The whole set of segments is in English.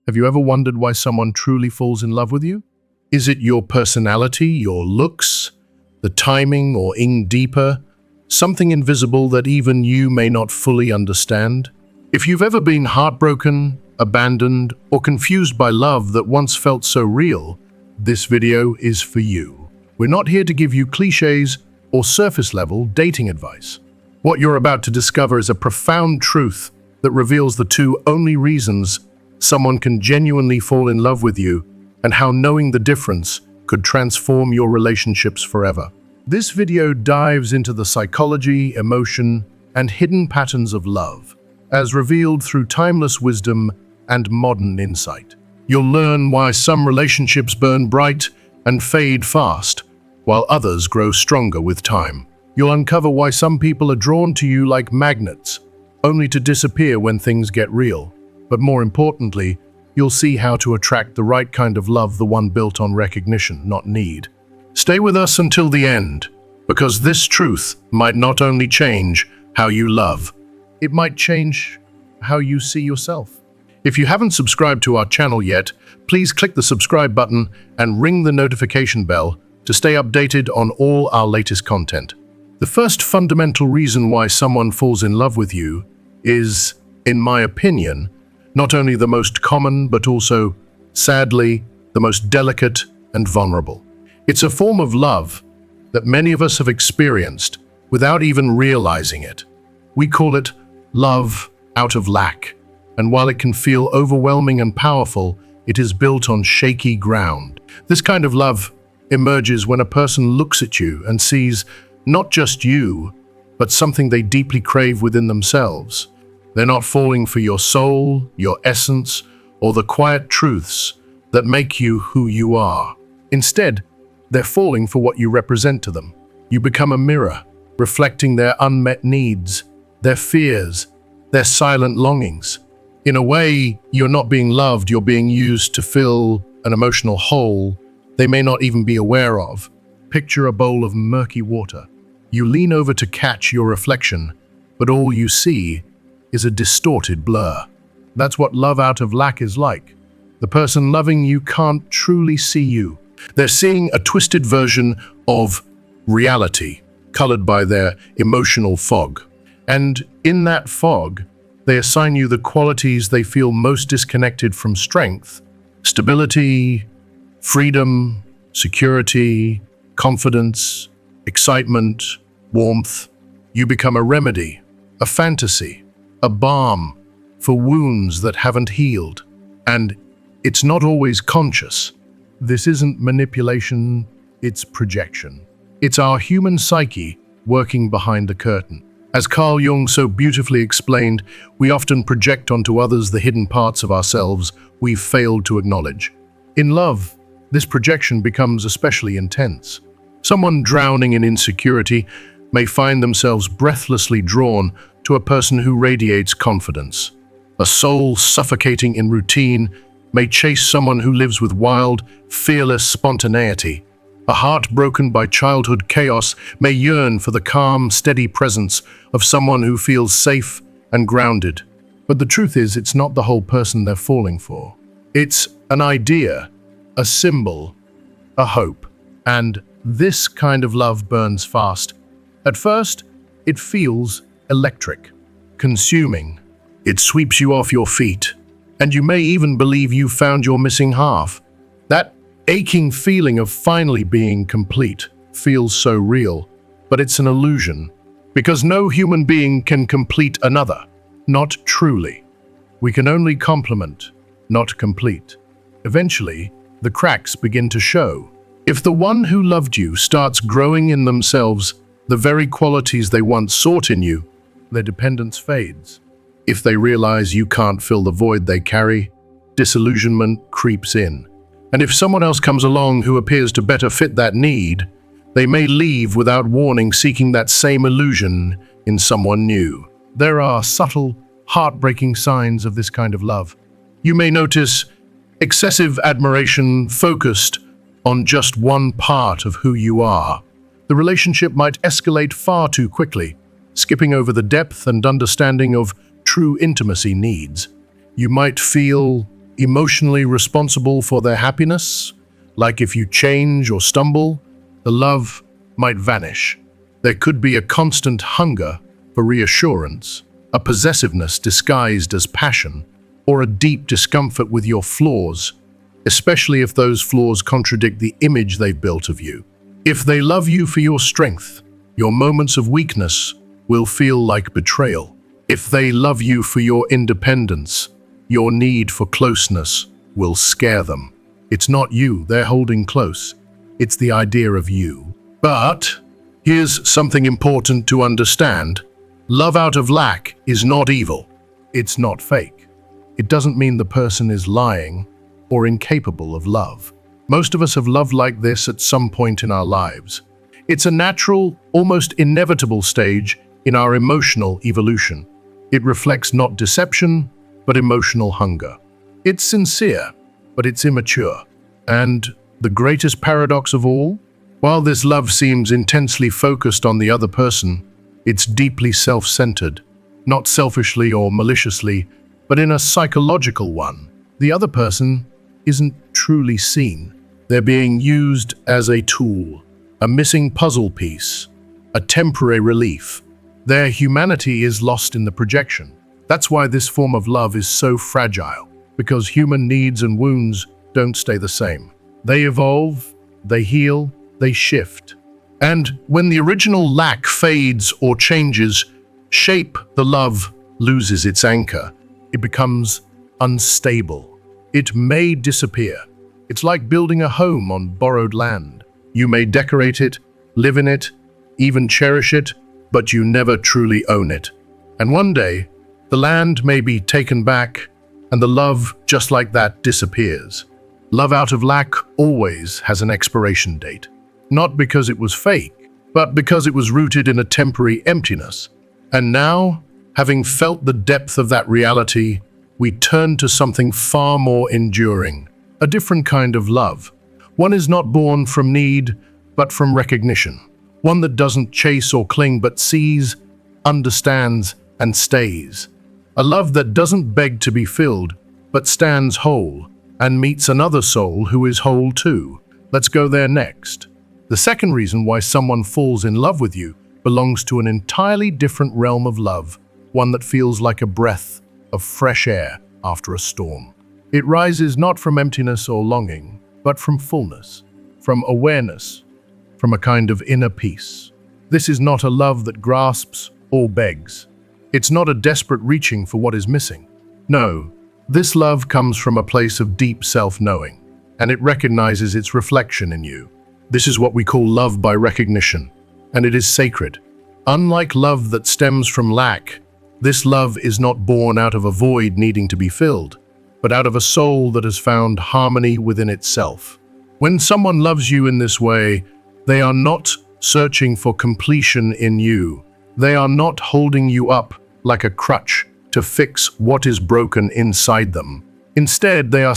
Have you ever wondered why someone truly falls in love with you? Is it your personality, your looks, the timing, or deeper, something invisible that even you may not fully understand? If you've ever been heartbroken, abandoned, or confused by love that once felt so real, this video is for you. We're not here to give you cliches or surface-level dating advice. What you're about to discover is a profound truth that reveals the two only reasons someone can genuinely fall in love with you, and how knowing the difference could transform your relationships forever. This video dives into the psychology, emotion, and hidden patterns of love, as revealed through timeless wisdom and modern insight. You'll learn why some relationships burn bright and fade fast, while others grow stronger with time. You'll uncover why some people are drawn to you like magnets, only to disappear when things get real. But more importantly, you'll see how to attract the right kind of love, the one built on recognition, not need. Stay with us until the end, because this truth might not only change how you love, it might change how you see yourself. If you haven't subscribed to our channel yet, please click the subscribe button and ring the notification bell to stay updated on all our latest content. The first fundamental reason why someone falls in love with you is, in my opinion, not only the most common, but also, sadly, the most delicate and vulnerable. It's a form of love that many of us have experienced without even realizing it. We call it love out of lack, and while it can feel overwhelming and powerful, it is built on shaky ground. This kind of love emerges when a person looks at you and sees not just you, but something they deeply crave within themselves. They're not falling for your soul, your essence, or the quiet truths that make you who you are. Instead, they're falling for what you represent to them. You become a mirror, reflecting their unmet needs, their fears, their silent longings. In a way, you're not being loved, you're being used to fill an emotional hole they may not even be aware of. Picture a bowl of murky water. You lean over to catch your reflection, but all you see is a distorted blur. That's what love out of lack is like. The person loving you can't truly see you. They're seeing a twisted version of reality, colored by their emotional fog. And in that fog, they assign you the qualities they feel most disconnected from: strength, stability, freedom, security, confidence, excitement, warmth. You become a remedy, a fantasy, a balm for wounds that haven't healed. And it's not always conscious. This isn't manipulation, it's projection. It's our human psyche working behind the curtain. As Carl Jung so beautifully explained, we often project onto others the hidden parts of ourselves we've failed to acknowledge. In love, this projection becomes especially intense. Someone drowning in insecurity may find themselves breathlessly drawn to a person who radiates confidence. A soul suffocating in routine may chase someone who lives with wild, fearless spontaneity. A heart broken by childhood chaos may yearn for the calm, steady presence of someone who feels safe and grounded. But the truth is, it's not the whole person they're falling for. It's an idea, a symbol, a hope. And this kind of love burns fast. At first, it feels electric, consuming. It sweeps you off your feet, and you may even believe you found your missing half. That aching feeling of finally being complete feels so real, but it's an illusion, because no human being can complete another, not truly. We can only complement, not complete. Eventually, the cracks begin to show. If the one who loved you starts growing in themselves the very qualities they once sought in you, their dependence fades. If they realize you can't fill the void they carry, disillusionment creeps in. And if someone else comes along who appears to better fit that need, they may leave without warning, seeking that same illusion in someone new. There are subtle, heartbreaking signs of this kind of love. You may notice excessive admiration focused on just one part of who you are. The relationship might escalate far too quickly, skipping over the depth and understanding of true intimacy needs. You might feel emotionally responsible for their happiness. Like if you change or stumble, the love might vanish. There could be a constant hunger for reassurance, a possessiveness disguised as passion, or a deep discomfort with your flaws, especially if those flaws contradict the image they've built of you. If they love you for your strength, your moments of weakness will feel like betrayal. If they love you for your independence, your need for closeness will scare them. It's not you they're holding close, it's the idea of you. But here's something important to understand. Love out of lack is not evil. It's not fake. It doesn't mean the person is lying or incapable of love. Most of us have loved like this at some point in our lives. It's a natural, almost inevitable stage in our emotional evolution. It reflects not deception, but emotional hunger. It's sincere, but it's immature. And the greatest paradox of all? While this love seems intensely focused on the other person, it's deeply self-centered, not selfishly or maliciously, but in a psychological one. The other person isn't truly seen. They're being used as a tool, a missing puzzle piece, a temporary relief. Their humanity is lost in the projection. That's why this form of love is so fragile, because human needs and wounds don't stay the same. They evolve, they heal, they shift. And when the original lack fades or changes shape, the love loses its anchor. It becomes unstable. It may disappear. It's like building a home on borrowed land. You may decorate it, live in it, even cherish it, but you never truly own it. And one day, the land may be taken back, and the love, just like that, disappears. Love out of lack always has an expiration date. Not because it was fake, but because it was rooted in a temporary emptiness. And now, having felt the depth of that reality, we turn to something far more enduring, a different kind of love. One is not born from need, but from recognition. One that doesn't chase or cling, but sees, understands, and stays. A love that doesn't beg to be filled, but stands whole, and meets another soul who is whole too. Let's go there next. The second reason why someone falls in love with you belongs to an entirely different realm of love, one that feels like a breath of fresh air after a storm. It rises not from emptiness or longing, but from fullness, from awareness, from a kind of inner peace. This is not a love that grasps or begs. It's not a desperate reaching for what is missing. No, this love comes from a place of deep self-knowing, and it recognizes its reflection in you. This is what we call love by recognition, and it is sacred. Unlike love that stems from lack, this love is not born out of a void needing to be filled, but out of a soul that has found harmony within itself. When someone loves you in this way, they are not searching for completion in you. They are not holding you up like a crutch to fix what is broken inside them. Instead, they are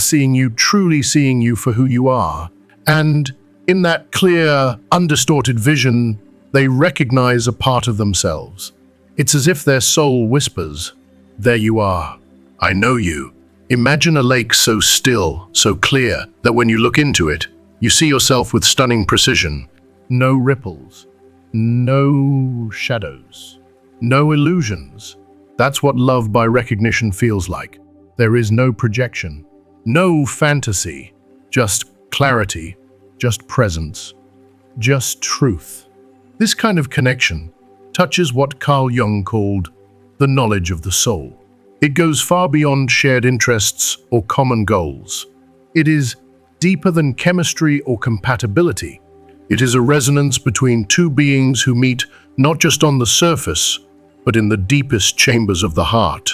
truly seeing you for who you are. And in that clear, undistorted vision, they recognize a part of themselves. It's as if their soul whispers, "There you are. I know you." Imagine a lake so still, so clear, that when you look into it, you see yourself with stunning precision. No ripples, no shadows, no illusions. That's what love by recognition feels like. There is no projection, no fantasy, just clarity, just presence, just truth. This kind of connection touches what Carl Jung called the knowledge of the soul. It goes far beyond shared interests or common goals. It is deeper than chemistry or compatibility. It is a resonance between two beings who meet not just on the surface, but in the deepest chambers of the heart.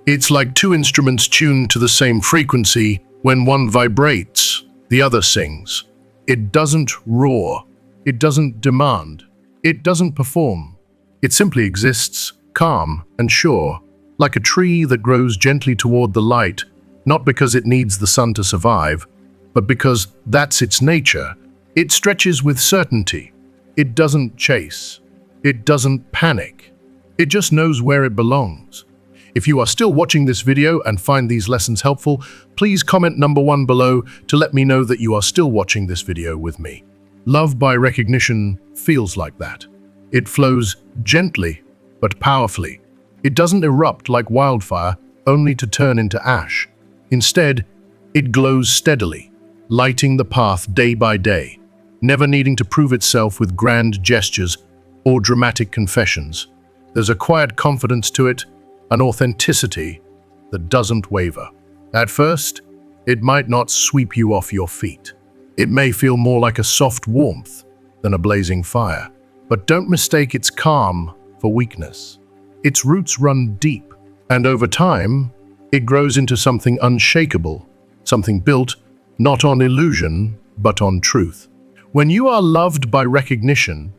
It's like two instruments tuned to the same frequency. When one vibrates, the other sings. It doesn't roar. It doesn't demand. It doesn't perform. It simply exists, calm and sure, like a tree that grows gently toward the light, not because it needs the sun to survive, but because that's its nature. It stretches with certainty. It doesn't chase. It doesn't panic. It just knows where it belongs. If you are still watching this video and find these lessons helpful, please comment number 1 below to let me know that you are still watching this video with me. Love by recognition feels like that. It flows gently but powerfully. It doesn't erupt like wildfire, only to turn into ash. Instead, it glows steadily, lighting the path day by day, never needing to prove itself with grand gestures or dramatic confessions. There's a quiet confidence to it, an authenticity that doesn't waver. At first, it might not sweep you off your feet. It may feel more like a soft warmth than a blazing fire. But don't mistake its calm for weakness. Its roots run deep, and over time, it grows into something unshakable, something built not on illusion, but on truth. When you are loved by recognition,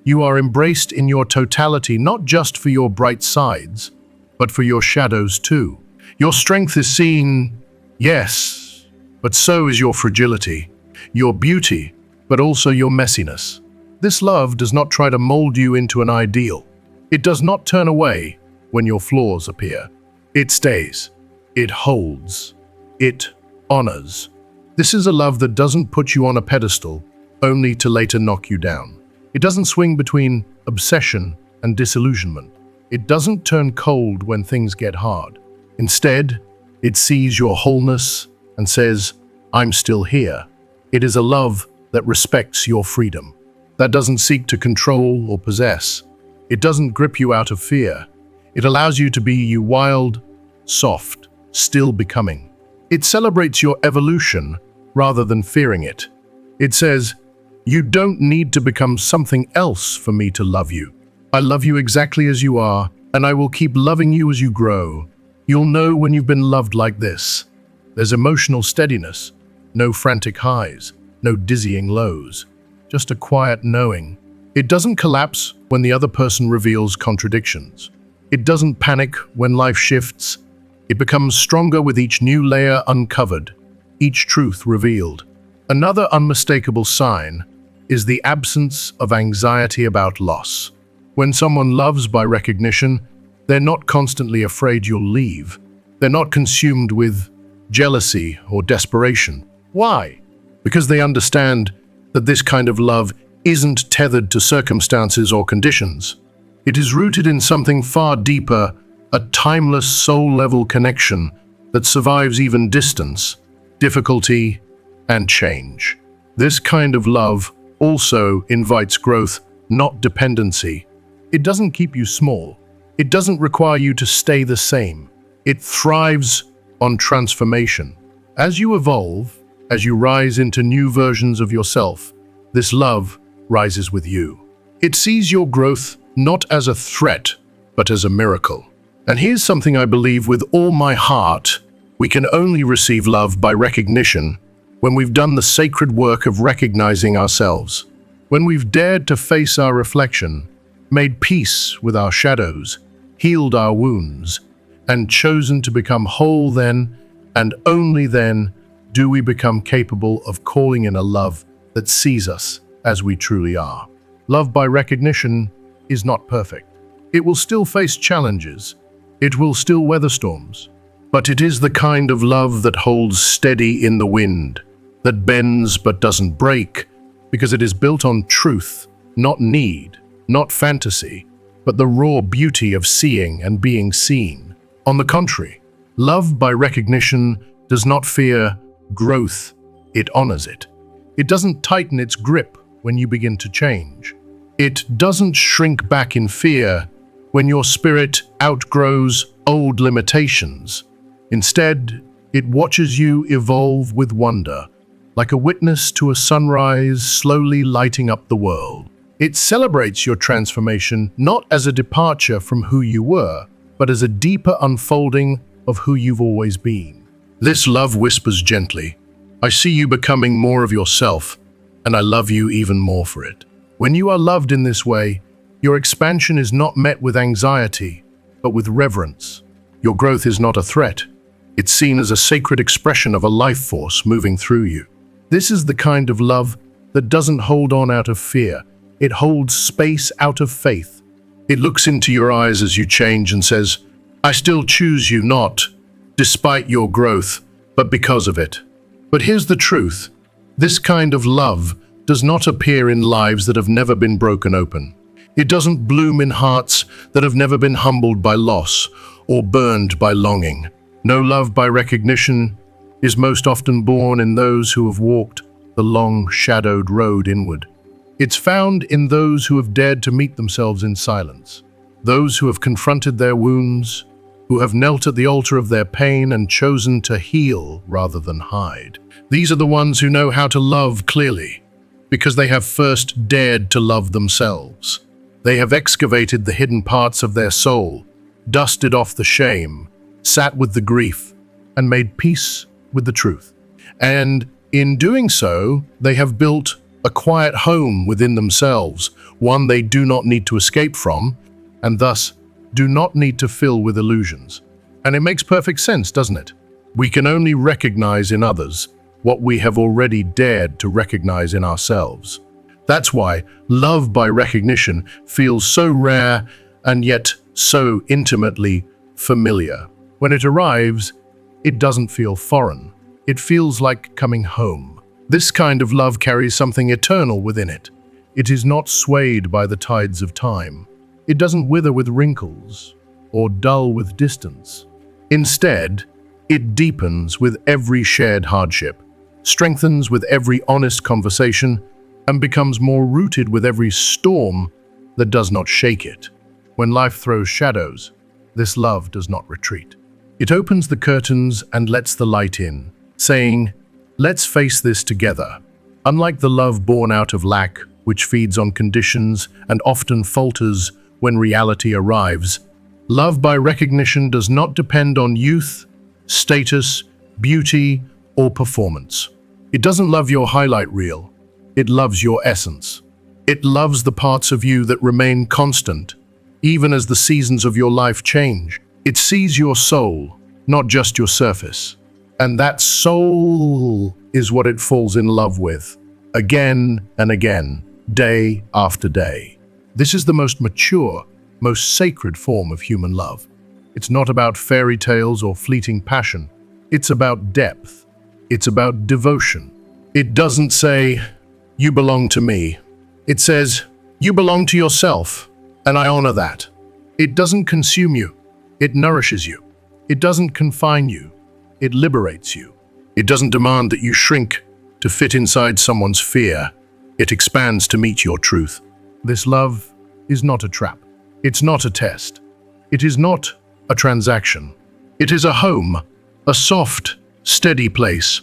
you are embraced in your totality, not just for your bright sides, but for your shadows too. Your strength is seen, yes, but so is your fragility, your beauty, but also your messiness. This love does not try to mold you into an ideal. It does not turn away when your flaws appear. It stays. It holds. It honors. This is a love that doesn't put you on a pedestal, only to later knock you down. It doesn't swing between obsession and disillusionment. It doesn't turn cold when things get hard. Instead, it sees your wholeness and says, "I'm still here." It is a love that respects your freedom, that doesn't seek to control or possess. It doesn't grip you out of fear. It allows you to be you, wild, soft, still becoming. It celebrates your evolution rather than fearing it. It says, "You don't need to become something else for me to love you. I love you exactly as you are, and I will keep loving you as you grow." You'll know when you've been loved like this. There's emotional steadiness, no frantic highs, no dizzying lows. Just a quiet knowing. It doesn't collapse when the other person reveals contradictions. It doesn't panic when life shifts. It becomes stronger with each new layer uncovered, each truth revealed. Another unmistakable sign is the absence of anxiety about loss. When someone loves by recognition, they're not constantly afraid you'll leave. They're not consumed with jealousy or desperation. Why? Because they understand that this kind of love isn't tethered to circumstances or conditions. It is rooted in something far deeper, a timeless soul-level connection that survives even distance, difficulty, and change. This kind of love also invites growth, not dependency. It doesn't keep you small. It doesn't require you to stay the same. It thrives on transformation. As you evolve, as you rise into new versions of yourself, this love rises with you. It sees your growth not as a threat, but as a miracle. And here's something I believe with all my heart: we can only receive love by recognition when we've done the sacred work of recognizing ourselves, when we've dared to face our reflection, made peace with our shadows, healed our wounds, and chosen to become whole. Then, and only then, do we become capable of calling in a love that sees us as we truly are. Love by recognition is not perfect. It will still face challenges. It will still weather storms. But it is the kind of love that holds steady in the wind, that bends but doesn't break, because it is built on truth, not need, not fantasy, but the raw beauty of seeing and being seen. On the contrary, love by recognition does not fear growth, it honors it. It doesn't tighten its grip when you begin to change. It doesn't shrink back in fear when your spirit outgrows old limitations. Instead, it watches you evolve with wonder, like a witness to a sunrise slowly lighting up the world. It celebrates your transformation not as a departure from who you were, but as a deeper unfolding of who you've always been. This love whispers gently, "I see you becoming more of yourself, and I love you even more for it." When you are loved in this way, your expansion is not met with anxiety, but with reverence. Your growth is not a threat. It's seen as a sacred expression of a life force moving through you. This is the kind of love that doesn't hold on out of fear. It holds space out of faith. It looks into your eyes as you change and says, I still choose you not despite your growth, but because of it. But here's the truth. This kind of love does not appear in lives that have never been broken open. It doesn't bloom in hearts that have never been humbled by loss or burned by longing. No love by recognition is most often born in those who have walked the long, shadowed road inward. It's found in those who have dared to meet themselves in silence, those who have confronted their wounds, who have knelt at the altar of their pain and chosen to heal rather than hide. These are the ones who know how to love clearly, because they have first dared to love themselves. They have excavated the hidden parts of their soul, dusted off the shame, sat with the grief, and made peace with the truth. And in doing so, they have built a quiet home within themselves, one they do not need to escape from, and thus do not need to fill with illusions. And it makes perfect sense, doesn't it? We can only recognize in others what we have already dared to recognize in ourselves. That's why love by recognition feels so rare and yet so intimately familiar. When it arrives, it doesn't feel foreign. It feels like coming home. This kind of love carries something eternal within it. It is not swayed by the tides of time. It doesn't wither with wrinkles or dull with distance. Instead, it deepens with every shared hardship, strengthens with every honest conversation, and becomes more rooted with every storm that does not shake it. When life throws shadows, this love does not retreat. It opens the curtains and lets the light in, saying, "Let's face this together." Unlike the love born out of lack, which feeds on conditions and often falters when reality arrives, love by recognition does not depend on youth, status, beauty, or performance. It doesn't love your highlight reel. It loves your essence. It loves the parts of you that remain constant, even as the seasons of your life change. It sees your soul, not just your surface. And that soul is what it falls in love with, again and again, day after day. This is the most mature, most sacred form of human love. It's not about fairy tales or fleeting passion. It's about depth. It's about devotion. It doesn't say, "You belong to me." It says, "You belong to yourself, and I honor that." It doesn't consume you. It nourishes you. It doesn't confine you. It liberates you. It doesn't demand that you shrink to fit inside someone's fear. It expands to meet your truth. This love is not a trap. It's not a test. It is not a transaction. It is a home, a soft, steady place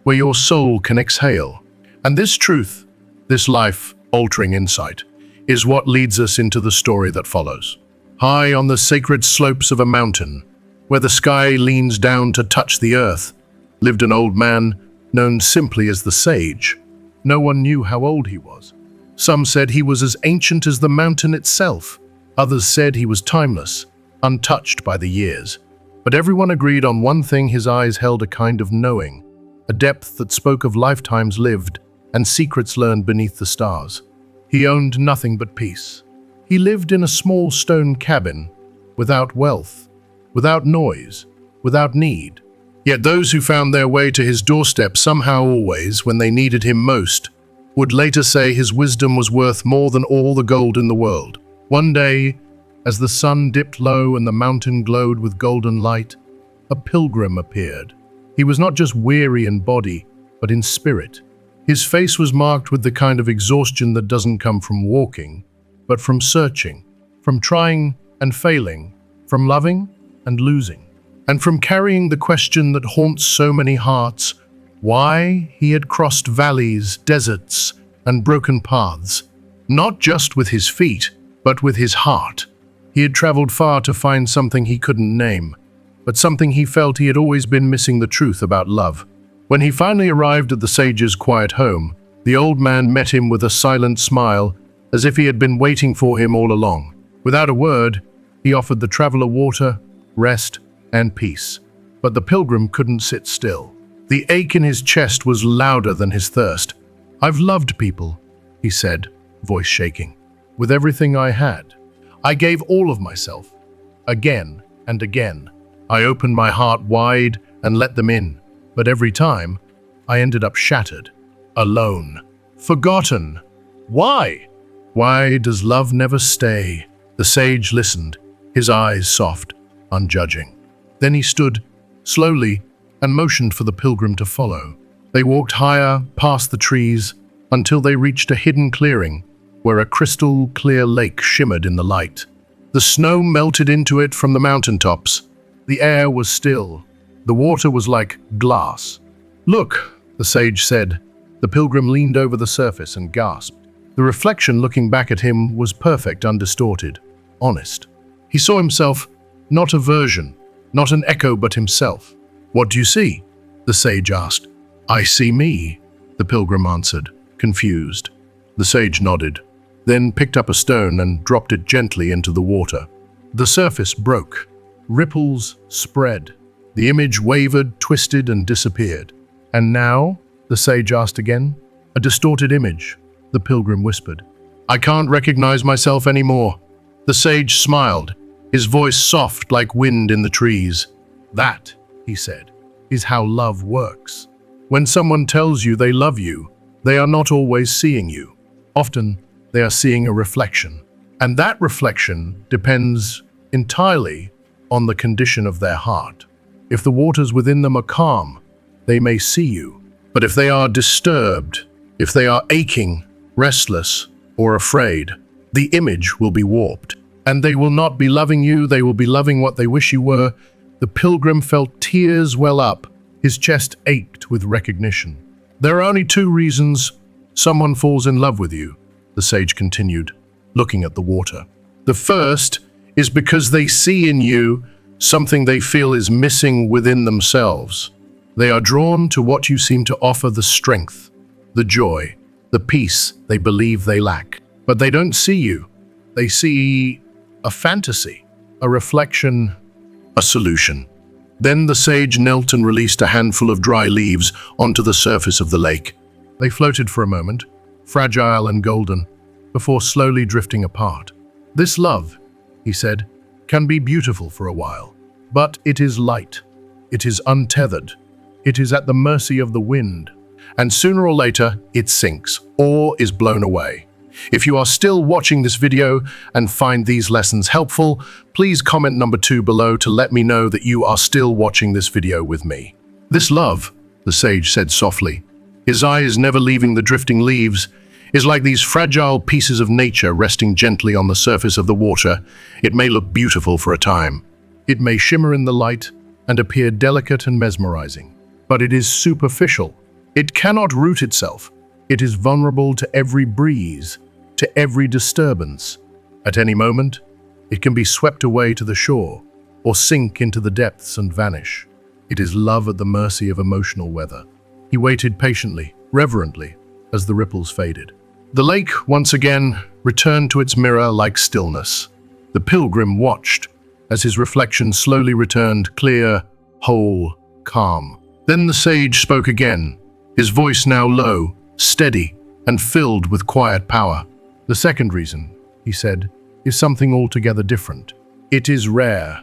where your soul can exhale. And this truth, this life-altering insight, is what leads us into the story that follows. High on the sacred slopes of a mountain, where the sky leans down to touch the earth, lived an old man known simply as the Sage. No one knew how old he was. Some said he was as ancient as the mountain itself. Others said he was timeless, untouched by the years. But everyone agreed on one thing: his eyes held a kind of knowing, a depth that spoke of lifetimes lived and secrets learned beneath the stars. He owned nothing but peace. He lived in a small stone cabin, without wealth, without noise, without need. Yet those who found their way to his doorstep somehow always, when they needed him most, would later say his wisdom was worth more than all the gold in the world. One day, as the sun dipped low and the mountain glowed with golden light, a pilgrim appeared. He was not just weary in body, but in spirit. His face was marked with the kind of exhaustion that doesn't come from walking, but from searching, from trying and failing, from loving and losing, and from carrying the question that haunts so many hearts: why he had crossed valleys, deserts, and broken paths, not just with his feet, but with his heart. He had traveled far to find something he couldn't name, but something he felt he had always been missing: the truth about love. When he finally arrived at the sage's quiet home, the old man met him with a silent smile, as if he had been waiting for him all along. Without a word, he offered the traveler water, rest, and peace. But the pilgrim couldn't sit still. The ache in his chest was louder than his thirst. "I've loved people," he said, voice shaking, "with everything I had. I gave all of myself, again and again. I opened my heart wide and let them in, but every time, I ended up shattered, alone, forgotten. Why? Why does love never stay? The sage listened, his eyes soft, unjudging. Then he stood, slowly, and motioned for the pilgrim to follow. They walked higher, past the trees, until they reached a hidden clearing, where a crystal-clear lake shimmered in the light. The snow melted into it from the mountaintops. The air was still. The water was like glass. "Look," the sage said. The pilgrim leaned over the surface and gasped. The reflection looking back at him was perfect, undistorted, honest. He saw himself, not a version, not an echo, but himself. "What do you see?" the sage asked. "I see me," the pilgrim answered, confused. The sage nodded, then picked up a stone and dropped it gently into the water. The surface broke. Ripples spread. The image wavered, twisted, and disappeared. "And now?" the sage asked again. "A distorted image," the pilgrim whispered. "I can't recognize myself anymore." The sage smiled, his voice soft like wind in the trees. "That," he said, "is how love works. When someone tells you they love you, they are not always seeing you. Often, they are seeing a reflection. And that reflection depends entirely on the condition of their heart. If the waters within them are calm, they may see you. But if they are disturbed, if they are aching, restless, or afraid, the image will be warped. And they will not be loving you, they will be loving what they wish you were." The pilgrim felt tears well up. His chest ached with recognition. "There are only two reasons someone falls in love with you," the sage continued, looking at the water. "The first is because they see in you something they feel is missing within themselves. They are drawn to what you seem to offer, the strength, the joy, the peace they believe they lack. But they don't see you. They see a fantasy, a reflection, a solution." Then the sage knelt and released a handful of dry leaves onto the surface of the lake. They floated for a moment, fragile and golden, before slowly drifting apart. "This love," he said, "can be beautiful for a while, but it is light. It is untethered. It is at the mercy of the wind, and sooner or later it sinks or is blown away. If you are still watching this video and find these lessons helpful, please comment number 2 below to let me know that you are still watching this video with me. "This love," the sage said softly, his eyes never leaving the drifting leaves, "is like these fragile pieces of nature resting gently on the surface of the water. It may look beautiful for a time. It may shimmer in the light and appear delicate and mesmerizing. But it is superficial. It cannot root itself. It is vulnerable to every breeze, to every disturbance. At any moment, it can be swept away to the shore or sink into the depths and vanish. It is love at the mercy of emotional weather." He waited patiently, reverently, as the ripples faded. The lake, once again, returned to its mirror like stillness. The pilgrim watched as his reflection slowly returned, clear, whole, calm. Then the sage spoke again, his voice now low, steady, and filled with quiet power. "The second reason," he said, "is something altogether different. It is rare.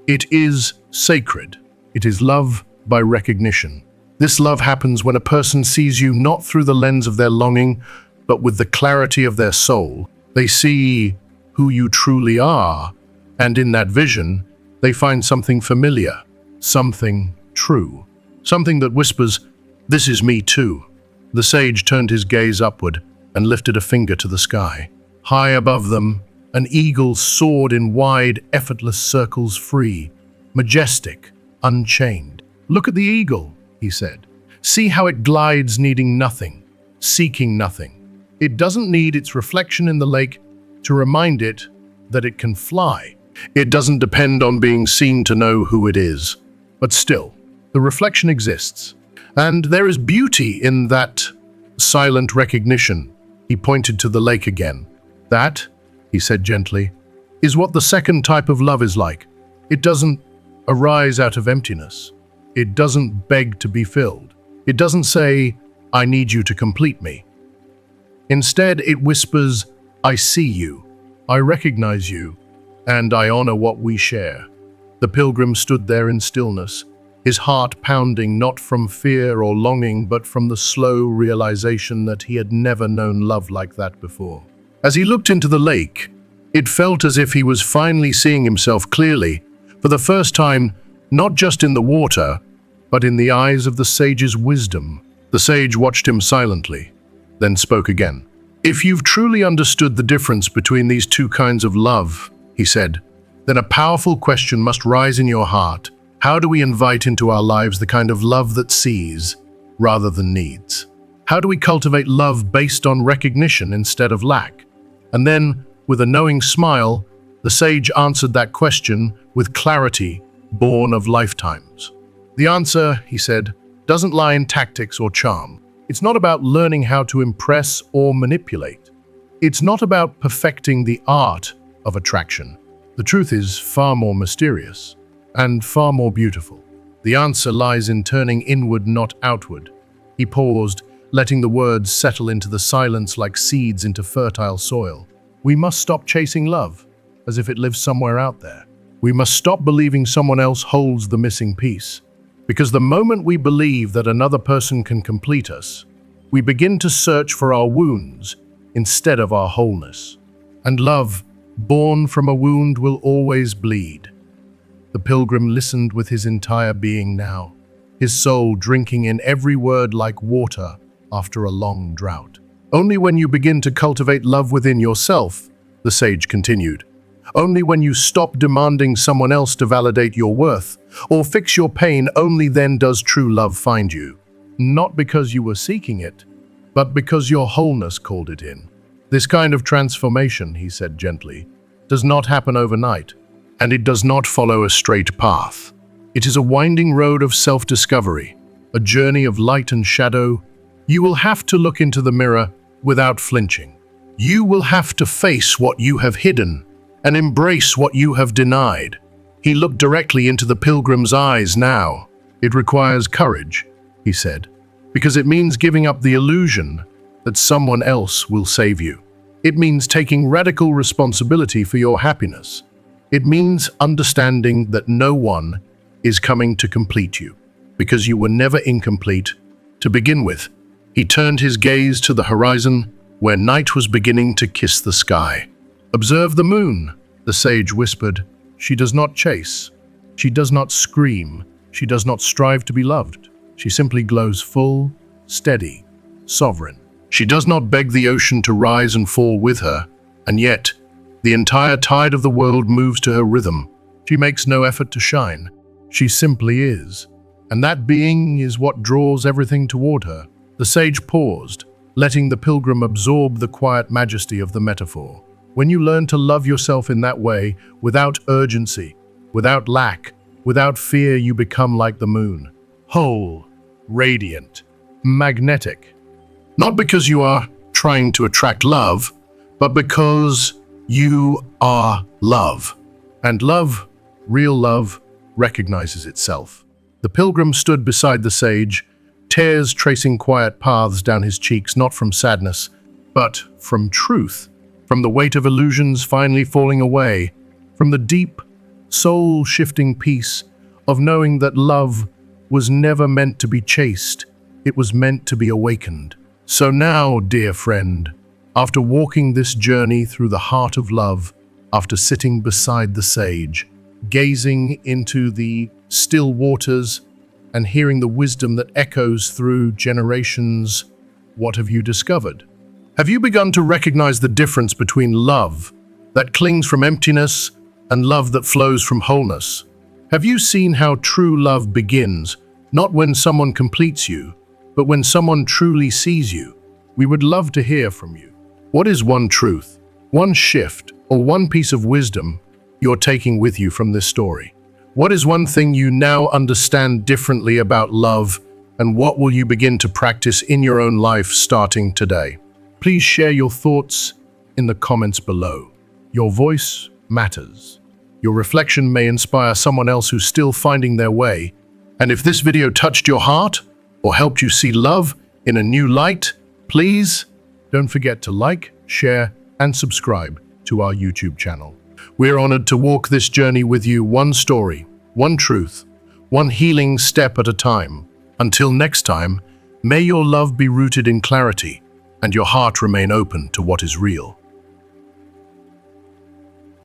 It is sacred. It is love by recognition. This love happens when a person sees you not through the lens of their longing, but with the clarity of their soul. They see who you truly are, and in that vision, they find something familiar, something true, something that whispers, 'This is me too.'" The sage turned his gaze upward and lifted a finger to the sky. High above them, an eagle soared in wide, effortless circles, free, majestic, unchained. "Look at the eagle," he said. "See how it glides, needing nothing, seeking nothing. It doesn't need its reflection in the lake to remind it that it can fly. It doesn't depend on being seen to know who it is. But still, the reflection exists. And there is beauty in that silent recognition." He pointed to the lake again. "That," he said gently, "is what the second type of love is like. It doesn't arise out of emptiness. It doesn't beg to be filled. It doesn't say, 'I need you to complete me.' Instead, it whispers, 'I see you, I recognize you, and I honor what we share.' The pilgrim stood there in stillness, his heart pounding not from fear or longing, but from the slow realization that he had never known love like that before. As he looked into the lake, it felt as if he was finally seeing himself clearly, for the first time, not just in the water, but in the eyes of the sage's wisdom. The sage watched him silently, then spoke again. "If you've truly understood the difference between these two kinds of love," he said, "then a powerful question must rise in your heart. How do we invite into our lives the kind of love that sees rather than needs? How do we cultivate love based on recognition instead of lack?" And then, with a knowing smile, the sage answered that question with clarity born of lifetimes. "The answer," he said, "doesn't lie in tactics or charm. It's not about learning how to impress or manipulate. It's not about perfecting the art of attraction. The truth is far more mysterious and far more beautiful. The answer lies in turning inward, not outward." He paused, letting the words settle into the silence like seeds into fertile soil. We must stop chasing love as if it lives somewhere out there. We must stop believing someone else holds the missing piece. Because the moment we believe that another person can complete us, we begin to search for our wounds instead of our wholeness. And love, born from a wound, will always bleed. The pilgrim listened with his entire being now, his soul drinking in every word like water after a long drought. "Only when you begin to cultivate love within yourself," the sage continued, "only when you stop demanding someone else to validate your worth or fix your pain, only then does true love find you. Not because you were seeking it, but because your wholeness called it in. This kind of transformation," he said gently, "does not happen overnight, and it does not follow a straight path. It is a winding road of self-discovery, a journey of light and shadow. You will have to look into the mirror without flinching. You will have to face what you have hidden and embrace what you have denied." He looked directly into the pilgrim's eyes now. "It requires courage," he said, "because it means giving up the illusion that someone else will save you. It means taking radical responsibility for your happiness. It means understanding that no one is coming to complete you, because you were never incomplete to begin with." He turned his gaze to the horizon, where night was beginning to kiss the sky. "Observe the moon," the sage whispered. "She does not chase. She does not scream. She does not strive to be loved. She simply glows full, steady, sovereign. She does not beg the ocean to rise and fall with her, and yet the entire tide of the world moves to her rhythm. She makes no effort to shine. She simply is. And that being is what draws everything toward her." The sage paused, letting the pilgrim absorb the quiet majesty of the metaphor. When you learn to love yourself in that way, without urgency, without lack, without fear, you become like the moon, whole, radiant, magnetic. Not because you are trying to attract love, but because you are love. And love, real love, recognizes itself. The pilgrim stood beside the sage, tears tracing quiet paths down his cheeks, not from sadness, but from truth, from the weight of illusions finally falling away, from the deep, soul-shifting peace of knowing that love was never meant to be chased, it was meant to be awakened. So now, dear friend, after walking this journey through the heart of love, after sitting beside the sage, gazing into the still waters, and hearing the wisdom that echoes through generations, what have you discovered? Have you begun to recognize the difference between love that clings from emptiness and love that flows from wholeness? Have you seen how true love begins, not when someone completes you, but when someone truly sees you? We would love to hear from you. What is one truth, one shift, or one piece of wisdom you're taking with you from this story? What is one thing you now understand differently about love, and what will you begin to practice in your own life starting today? Please share your thoughts in the comments below. Your voice matters. Your reflection may inspire someone else who's still finding their way. And if this video touched your heart or helped you see love in a new light, please don't forget to like, share, and subscribe to our YouTube channel. We're honored to walk this journey with you, one story one truth, one healing step at a time. Until next time, may your love be rooted in clarity and your heart remain open to what is real.